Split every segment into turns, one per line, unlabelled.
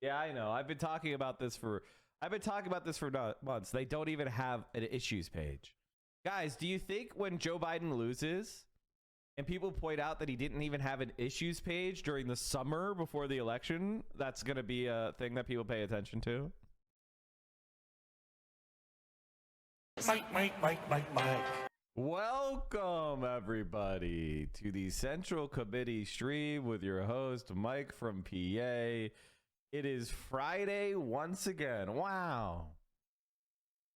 Yeah, I know. I've been talking about this for months. They don't even have an issues page. Guys, do you think when Joe Biden loses and people point out that he didn't even have an issues page during the summer before the election, that's going to be a thing that people pay attention to?
Mike.
Welcome, everybody, to the Central Committee stream with your host, Mike from PA. It is Friday once again. Wow.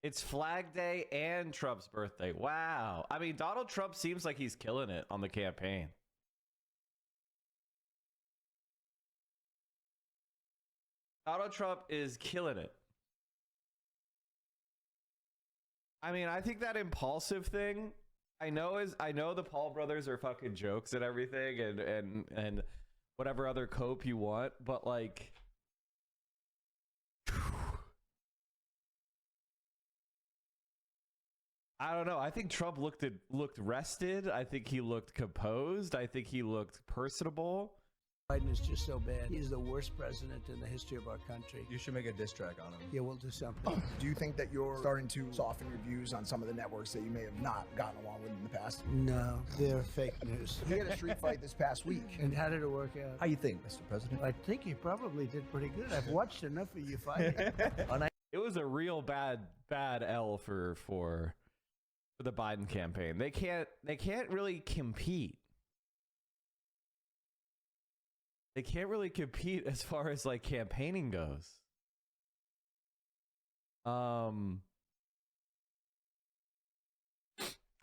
It's Flag Day and Trump's birthday. Wow. I mean, Donald Trump seems like he's killing it on the campaign. Donald Trump is killing it. I mean, I think that impulsive thing, I know the Paul brothers are fucking jokes and everything and whatever other cope you want, but like I don't know. I think Trump looked rested. I think he looked composed. I think he looked personable.
Biden is just so bad. He's the worst president in the history of our country.
You should make a diss track on him.
Yeah, we'll do something.
Do you think that you're starting to soften your views on some of the networks that you may have not gotten along with in the past?
No, they're fake news.
He had a street fight this past week.
And how did it work out?
How you think, Mr. President?
I think he probably did pretty good. I've watched enough of you fighting.
It was a real bad L for the Biden campaign. They can't really compete. They can't really compete as far as like campaigning goes.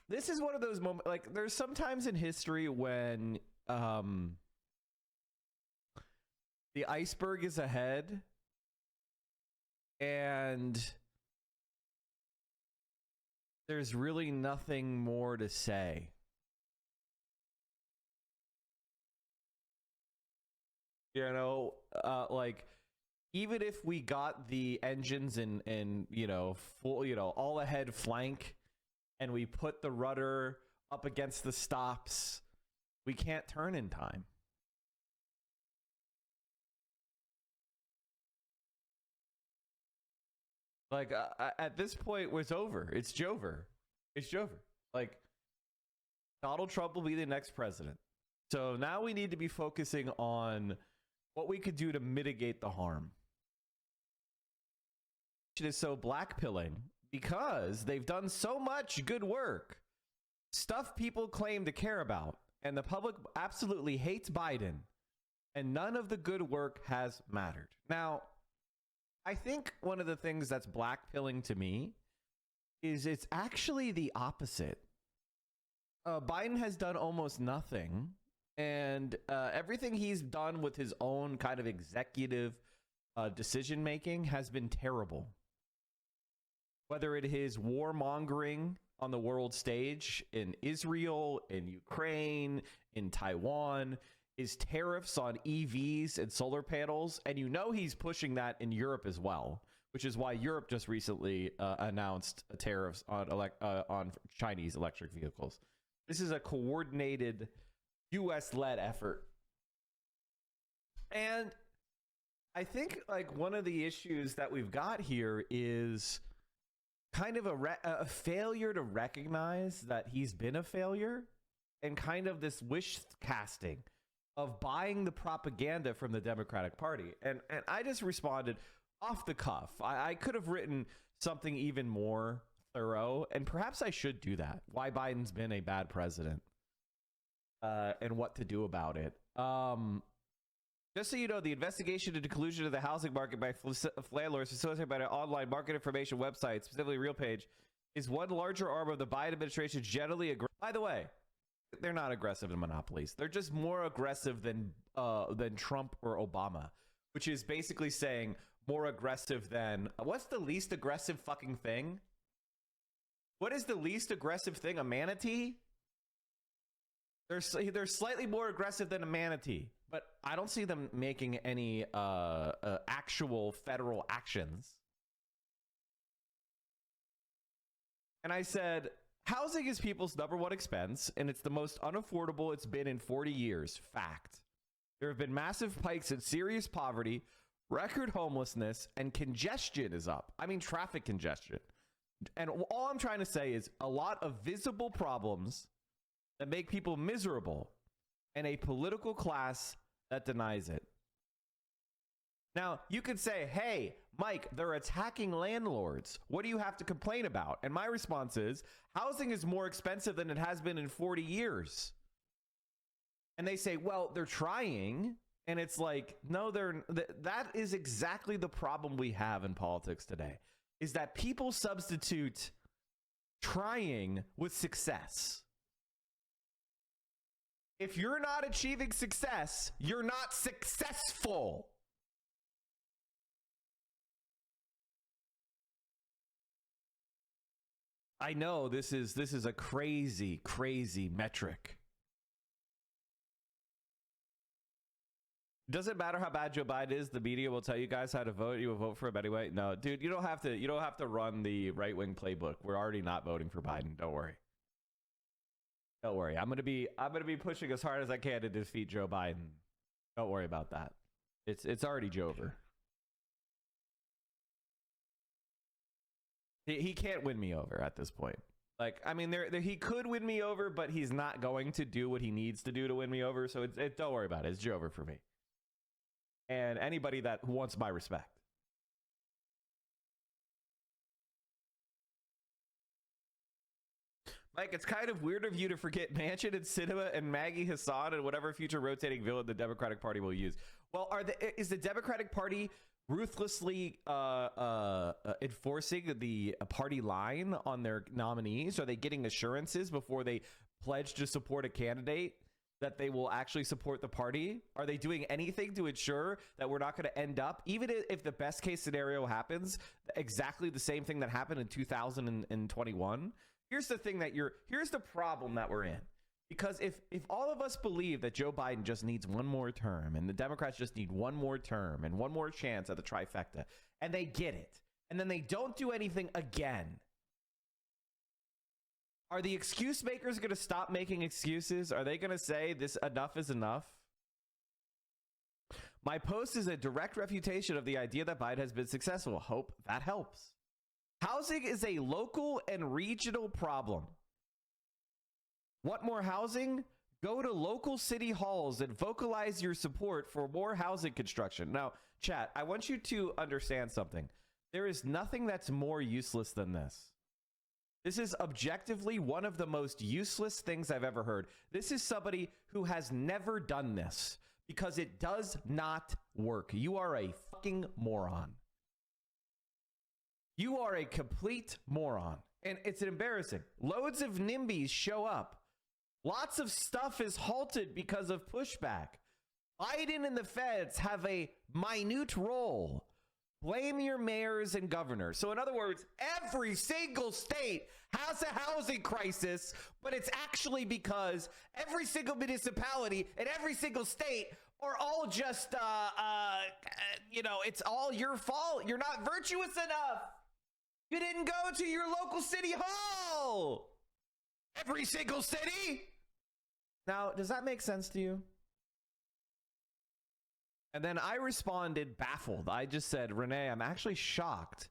This is one of those moments, like there's sometimes in history when the iceberg is ahead and there's really nothing more to say. You know, like even if we got the engines in you know, full, you know, all ahead flank and we put the rudder up against the stops, we can't turn in time. Like at this point, it's over. It's Jover. It's Jover. Like Donald Trump will be the next president. So now we need to be focusing on what we could do to mitigate the harm. It is so blackpilling because they've done so much good work, stuff people claim to care about, and the public absolutely hates Biden, and none of the good work has mattered. Now, I think one of the things that's blackpilling to me is it's actually the opposite. Biden has done almost nothing. And everything he's done with his own kind of executive decision making has been terrible. Whether it is warmongering on the world stage in Israel, in Ukraine, in Taiwan, his tariffs on EVs and solar panels, and you know he's pushing that in Europe as well, which is why Europe just recently announced tariffs on Chinese electric vehicles. This is a coordinated US-led effort. And I think like one of the issues that we've got here is kind of a failure to recognize that he's been a failure, and kind of this wish casting of buying the propaganda from the Democratic Party. And I just responded off the cuff. I could have written something even more thorough, and perhaps I should do that. Why Biden's been a bad president. And what to do about it. Just so you know, the investigation into collusion of the housing market by landlords facilitated by an online market information website, specifically RealPage, is one larger arm of the Biden administration's generally aggressive. By the way, they're not aggressive in monopolies. They're just more aggressive than Trump or Obama, which is basically saying more aggressive than what's the least aggressive fucking thing? What is the least aggressive thing? A manatee? They're slightly more aggressive than a manatee, but I don't see them making any actual federal actions. And I said, housing is people's number one expense, and it's the most unaffordable it's been in 40 years. Fact. There have been massive spikes in serious poverty, record homelessness, and congestion is up. I mean, traffic congestion. And all I'm trying to say is a lot of visible problems that make people miserable and a political class that denies it. Now, you could say, hey, Mike, they're attacking landlords. What do you have to complain about? And my response is, housing is more expensive than it has been in 40 years. And they say, well, they're trying. And it's like, no, that is exactly the problem we have in politics today, is that people substitute trying with success. If you're not achieving success, you're not successful. I know this is a crazy metric. Doesn't matter how bad Joe Biden is, the media will tell you guys how to vote. You will vote for him anyway. No, dude, you don't have to run the right-wing playbook. We're already not voting for Biden. Don't worry. Don't worry. I'm gonna be pushing as hard as I can to defeat Joe Biden. Don't worry about that. It's already Jover. He can't win me over at this point. Like, I mean, he could win me over, but he's not going to do what he needs to do to win me over. So don't worry about it. It's Jover for me. And anybody who wants my respect. Mike, it's kind of weird of you to forget Manchin and Sinema and Maggie Hassan and whatever future rotating villain the Democratic Party will use. Well, is the Democratic Party ruthlessly enforcing the party line on their nominees? Are they getting assurances before they pledge to support a candidate that they will actually support the party? Are they doing anything to ensure that we're not going to end up, even if the best case scenario happens, exactly the same thing that happened in 2021? Here's the thing here's the problem that we're in. Because if all of us believe that Joe Biden just needs one more term and the Democrats just need one more term and one more chance at the trifecta, and they get it, and then they don't do anything again, are the excuse makers going to stop making excuses? Are they going to say this enough is enough? My post is a direct refutation of the idea that Biden has been successful. Hope that helps. Housing is a local and regional problem. Want more housing? Go to local city halls and vocalize your support for more housing construction. Now, chat, I want you to understand something. There is nothing that's more useless than this. This is objectively one of the most useless things I've ever heard. This is somebody who has never done this because it does not work. You are a fucking moron. You are a complete moron. And it's embarrassing. Loads of NIMBYs show up. Lots of stuff is halted because of pushback. Biden and the feds have a minute role. Blame your mayors and governors. So in other words, every single state has a housing crisis, but it's actually because every single municipality and every single state are all just, it's all your fault. You're not virtuous enough. You didn't go to your local city hall. Every single city. Now, does that make sense to you? And then I responded baffled. I just said, Renee, I'm actually shocked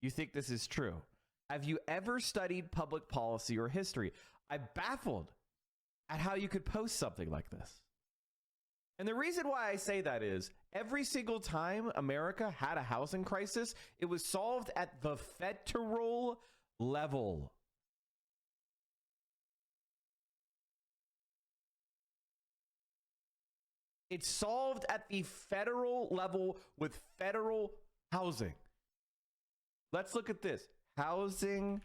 you think this is true. Have you ever studied public policy or history? I'm baffled at how you could post something like this. And the reason why I say that is every single time America had a housing crisis, it was solved at the federal level. It's solved at the federal level with federal housing. Let's look at this. Housing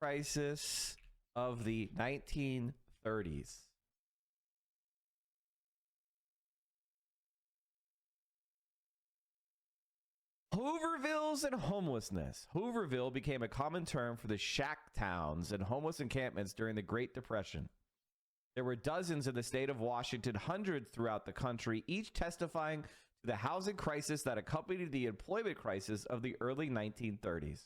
crisis of the 1930s. Hoovervilles and homelessness. Hooverville became a common term for the shack towns and homeless encampments during the Great Depression. There were dozens in the state of Washington, hundreds throughout the country, each testifying to the housing crisis that accompanied the employment crisis of the early 1930s.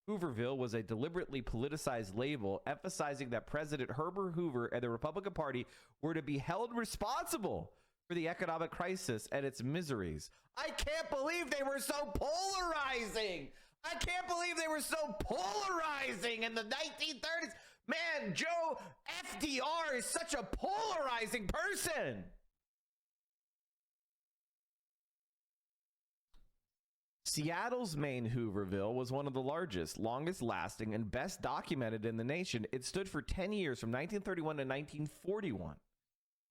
Hooverville was a deliberately politicized label emphasizing that President Herbert Hoover and the Republican Party were to be held responsible for the economic crisis and its miseries. I can't believe they were so polarizing. I can't believe they were so polarizing in the 1930s. Man, Joe FDR is such a polarizing person. Seattle's main Hooverville was one of the largest, longest lasting, and best documented in the nation. It stood for 10 years from 1931 to 1941.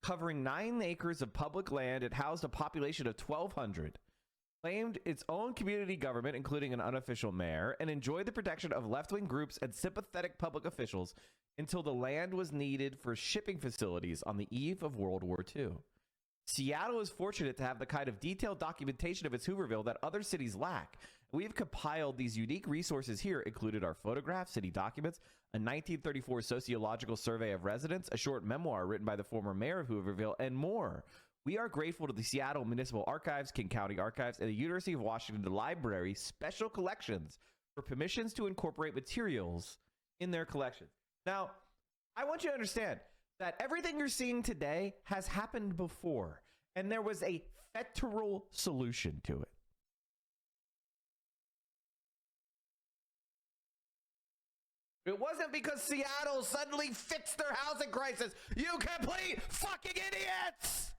Covering 9 acres of public land, it housed a population of 1,200, claimed its own community government, including an unofficial mayor, and enjoyed the protection of left-wing groups and sympathetic public officials until the land was needed for shipping facilities on the eve of World War II. Seattle is fortunate to have the kind of detailed documentation of its Hooverville that other cities lack. We've compiled these unique resources here, included our photographs, city documents, a 1934 sociological survey of residents, a short memoir written by the former mayor of Hooverville, and more. We are grateful to the Seattle Municipal Archives, King County Archives, and the University of Washington Library Special Collections for permissions to incorporate materials in their collections. Now, I want you to understand that everything you're seeing today has happened before, and there was a federal solution to it. It wasn't because Seattle suddenly fixed their housing crisis. You complete fucking idiots!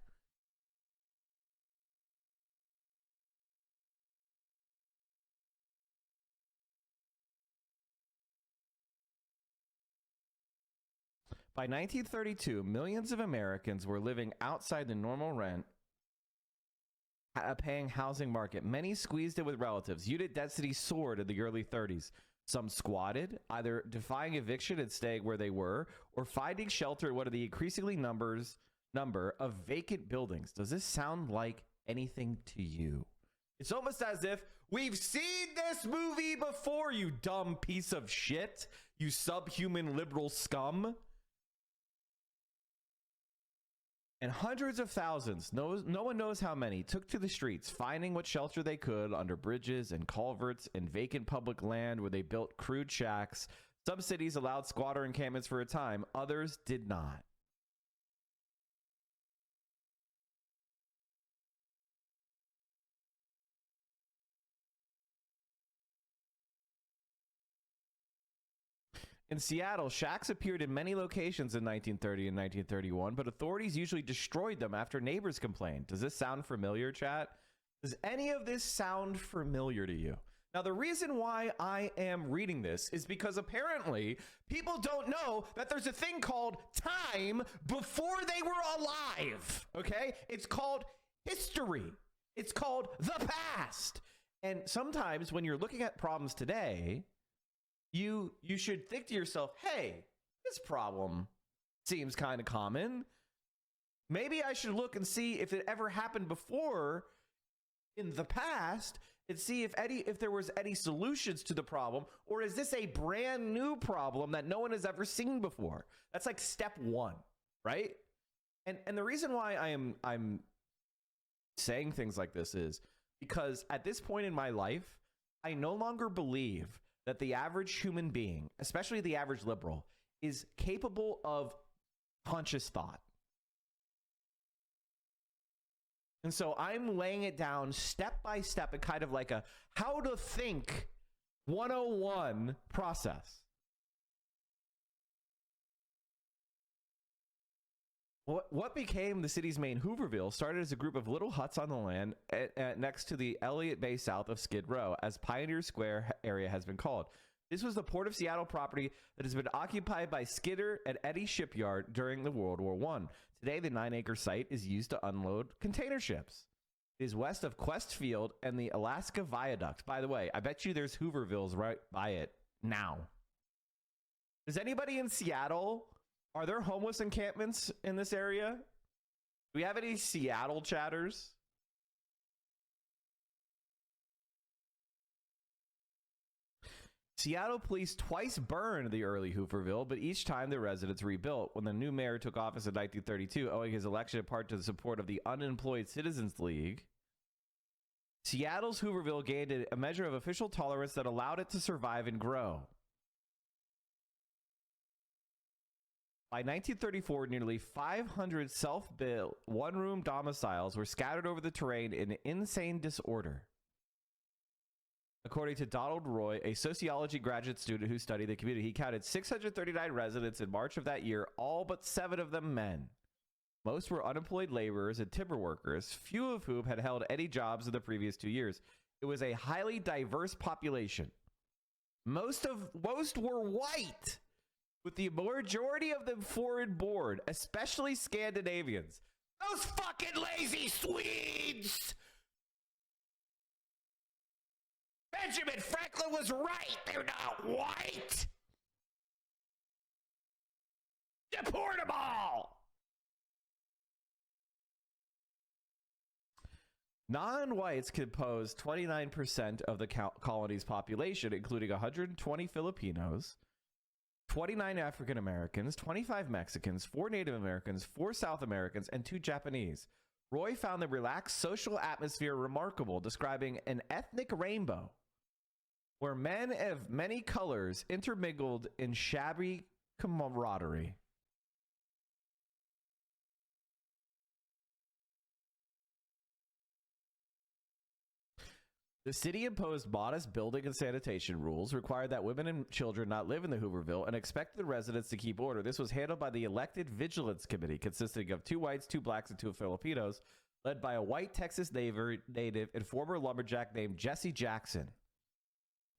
By 1932, millions of Americans were living outside the normal rent paying housing market. Many squeezed it with relatives. Unit density soared in the early 30s. Some squatted, either defying eviction and staying where they were, or finding shelter in one of the increasingly number of vacant buildings. Does this sound like anything to you? It's almost as if we've seen this movie before, you dumb piece of shit, you subhuman liberal scum. And hundreds of thousands, no one knows how many, took to the streets, finding what shelter they could under bridges and culverts and vacant public land where they built crude shacks. Some cities allowed squatter encampments for a time, others did not. In Seattle, shacks appeared in many locations in 1930 and 1931, but authorities usually destroyed them after neighbors complained. Does this sound familiar, chat? Does any of this sound familiar to you? Now, the reason why I am reading this is because apparently people don't know that there's a thing called time before they were alive, okay? It's called history. It's called the past. And sometimes when you're looking at problems today, you should think to yourself, hey, this problem seems kind of common. Maybe I should look and see if it ever happened before in the past and see if there was any solutions to the problem, or is this a brand new problem that no one has ever seen before? That's like step one, right? And the reason why I'm saying things like this is because at this point in my life, I no longer believe that the average human being, especially the average liberal, is capable of conscious thought. And so I'm laying it down step by step in kind of like a how to think 101 process. What became the city's main Hooverville started as a group of little huts on the land next to the Elliott Bay south of Skid Row, as Pioneer Square area has been called. This was the Port of Seattle property that has been occupied by Skidder and Eddy Shipyard during the World War I. Today, the 9-acre site is used to unload container ships. It is west of Quest Field and the Alaska Viaduct. By the way, I bet you there's Hoovervilles right by it now. Does anybody in Seattle... Are there homeless encampments in this area? Do we have any Seattle chatters? Seattle police twice burned the early Hooverville, but each time the residents rebuilt. When the new mayor took office in 1932, owing his election in part to the support of the Unemployed Citizens League, Seattle's Hooverville gained a measure of official tolerance that allowed it to survive and grow. By 1934, nearly 500 self-built one-room domiciles were scattered over the terrain in insane disorder. According to Donald Roy, a sociology graduate student who studied the community, he counted 639 residents in March of that year, all but 7 of them men. Most were unemployed laborers and timber workers, few of whom had held any jobs in the previous 2 years. It was a highly diverse population. Most were white, with the majority of them foreign-born, especially Scandinavians. Those fucking lazy Swedes! Benjamin Franklin was right. They're not white. Deport them all. Non-whites composed 29% of the colony's population, including 120 Filipinos, 29 African Americans, 25 Mexicans, 4 Native Americans, 4 South Americans, and 2 Japanese. Roy found the relaxed social atmosphere remarkable, describing an ethnic rainbow where men of many colors intermingled in shabby camaraderie. The city imposed modest building and sanitation rules, required that women and children not live in the Hooverville, and expected the residents to keep order. This was handled by the elected Vigilance Committee, consisting of 2 whites, 2 blacks, and 2 Filipinos, led by a white Texas native and former lumberjack named Jesse Jackson,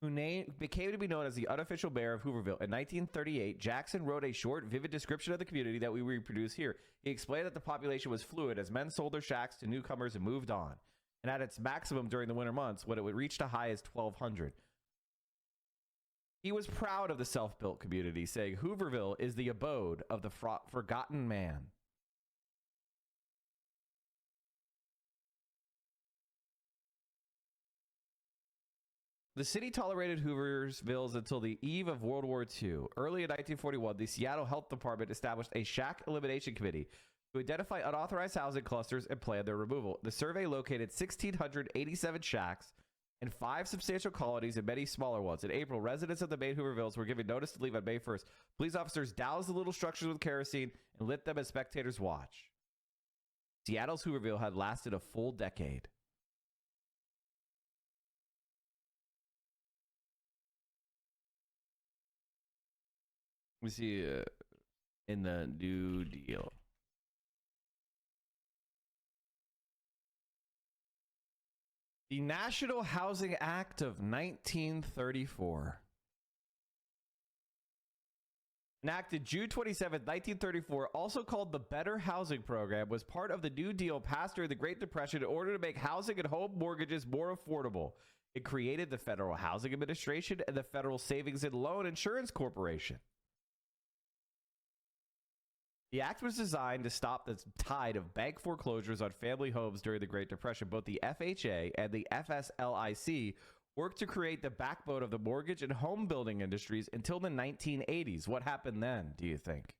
who became to be known as the unofficial mayor of Hooverville. In 1938, Jackson wrote a short, vivid description of the community that we reproduce here. He explained that the population was fluid as men sold their shacks to newcomers and moved on. And at its maximum during the winter months, when it would reach a high as 1,200. He was proud of the self-built community, saying Hooverville is the abode of the forgotten man. The city tolerated Hoovervilles until the eve of World War II. Early in 1941, the Seattle Health Department established a shack elimination committee to identify unauthorized housing clusters and plan their removal. The survey located 1,687 shacks and 5 substantial colonies and many smaller ones. In April, residents of the main Hoovervilles were given notice to leave on May 1st. Police officers doused the little structures with kerosene and lit them as spectators watched. Seattle's Hooverville had lasted a full decade. We see in the New Deal. The National Housing Act of 1934. Enacted June 27, 1934, also called the Better Housing Program, was part of the New Deal passed during the Great Depression in order to make housing and home mortgages more affordable. It created the Federal Housing Administration and the Federal Savings and Loan Insurance Corporation. The act was designed to stop the tide of bank foreclosures on family homes during the Great Depression. Both the FHA and the FSLIC worked to create the backbone of the mortgage and home building industries until the 1980s. What happened then, do you think?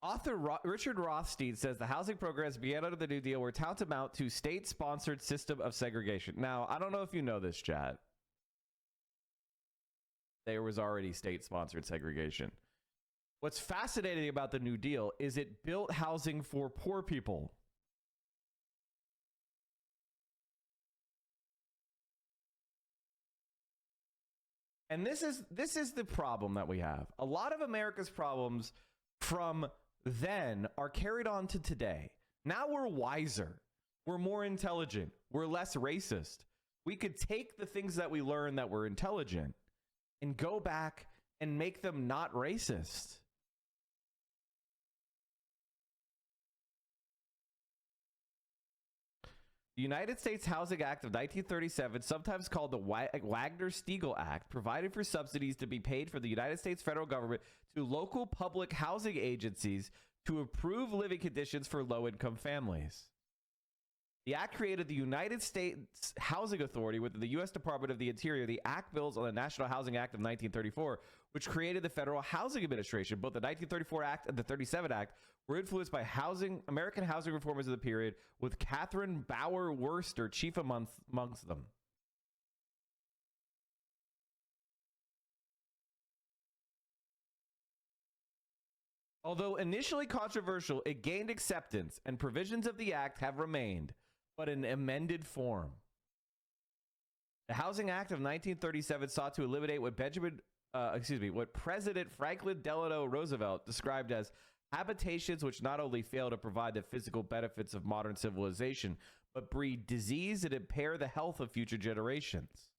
Author Richard Rothstein says the housing programs began under the New Deal were tantamount to state-sponsored system of segregation. Now, I don't know if you know this, Chad. There was already state-sponsored segregation. What's fascinating about the New Deal is it built housing for poor people. And this is the problem that we have. A lot of America's problems from then are carried on to today. Now we're wiser. We're more intelligent. We're less racist. We could take the things that we learned that were intelligent and go back and make them not racist. The United States Housing Act of 1937, sometimes called the Wagner-Steagall Act, provided for subsidies to be paid from the United States federal government to local public housing agencies to improve living conditions for low-income families. The act created the United States Housing Authority within the U.S. Department of the Interior. The act builds on the National Housing Act of 1934, which created the Federal Housing Administration. Both the 1934 Act and the 37 Act were influenced by American housing reformers of the period, with Catherine Bauer Worcester chief amongst them. Although initially controversial, it gained acceptance, and provisions of the act have remained, but in amended form. The Housing Act of 1937 sought to eliminate what what President Franklin Delano Roosevelt described as habitations which not only fail to provide the physical benefits of modern civilization, but breed disease and impair the health of future generations.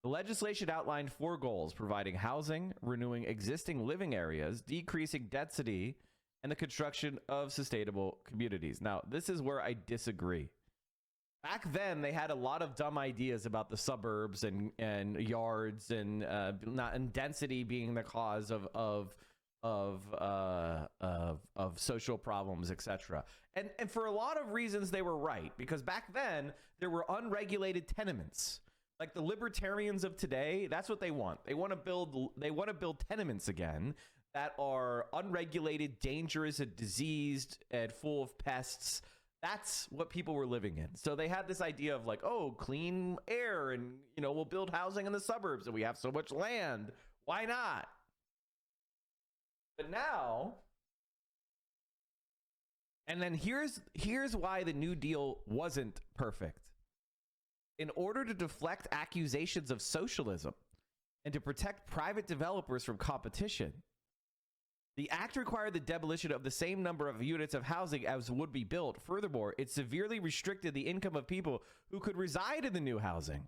The legislation outlined 4 goals: providing housing, renewing existing living areas, decreasing density, and the construction of sustainable communities. Now, this is where I disagree. Back then, they had a lot of dumb ideas about the suburbs and yards and density being the cause of social problems, etc. And for a lot of reasons, they were right, because back then there were unregulated tenements. Like the libertarians of today, that's what they want. They want to build tenements again that are unregulated, dangerous, and diseased, and full of pests. That's what people were living in. So they had this idea of like, oh, clean air, and we'll build housing in the suburbs, and we have so much land. Why not? But now, and then here's why the New Deal wasn't perfect. In order to deflect accusations of socialism and to protect private developers from competition, the act required the demolition of the same number of units of housing as would be built. Furthermore, it severely restricted the income of people who could reside in the new housing.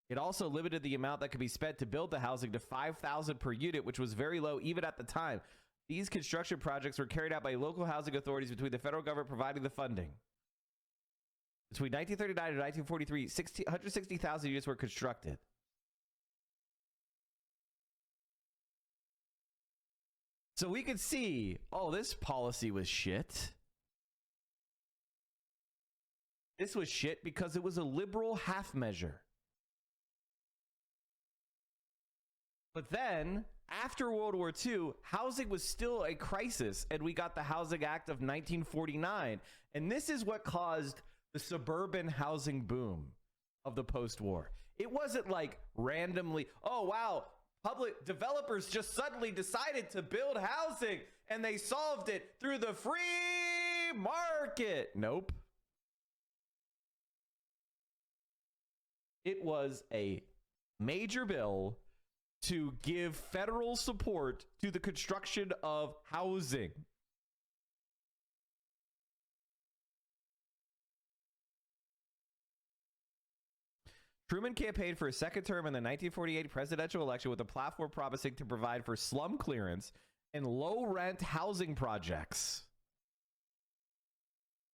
It also limited the amount that could be spent to build the housing to $5,000 per unit, which was very low even at the time. These construction projects were carried out by local housing authorities, between the federal government providing the funding. Between 1939 and 1943, 160,000 units were constructed. So we could see, oh, this policy was shit. This was shit because it was a liberal half measure. But then, after World War II, housing was still a crisis, and we got the Housing Act of 1949. And this is what caused the suburban housing boom of the post-war. It wasn't like randomly, oh, wow, public developers just suddenly decided to build housing, and they solved it through the free market. Nope. It was a major bill to give federal support to the construction of housing. Truman campaigned for a second term in the 1948 presidential election with a platform promising to provide for slum clearance and low-rent housing projects.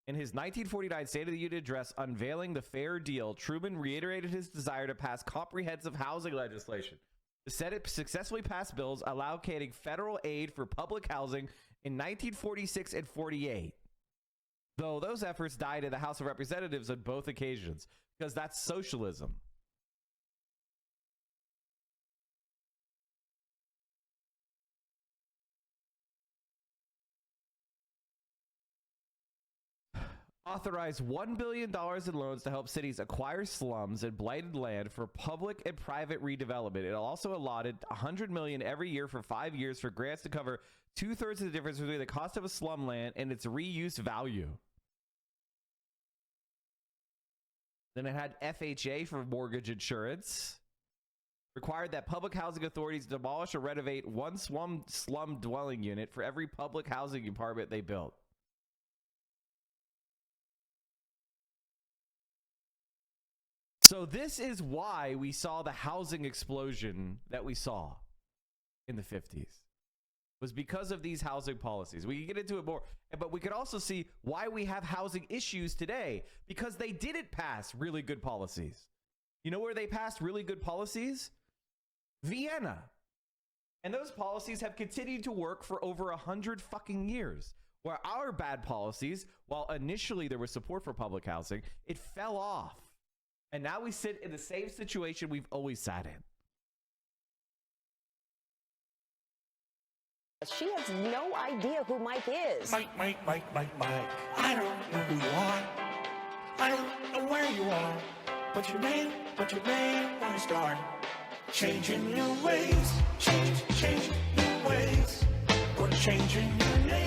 In his 1949 State of the Union address unveiling the Fair Deal, Truman reiterated his desire to pass comprehensive housing legislation. The Senate successfully passed bills allocating federal aid for public housing in 1946 and 48, though those efforts died in the House of Representatives on both occasions, because that's socialism. Authorized $1 billion in loans to help cities acquire slums and blighted land for public and private redevelopment. It also allotted $100 million every year for 5 years for grants to cover 2/3 of the difference between the cost of a slum land and its reuse value. Then it had FHA for mortgage insurance. Required that public housing authorities demolish or renovate one slum dwelling unit for every public housing apartment they built. So this is why we saw the housing explosion that we saw in the 50s. Was because of these housing policies. We can get into it more, but we could also see why we have housing issues today, because they didn't pass really good policies. You know where they passed really good policies? Vienna. And those policies have continued to work for over 100 fucking years. Where our bad policies, while initially there was support for public housing, it fell off. And now we sit in the same situation we've always sat in.
She has no idea who Mike is.
Mike. I don't know who you are. I don't know where you are. But you may want to start changing your ways. Change new ways. changing your name.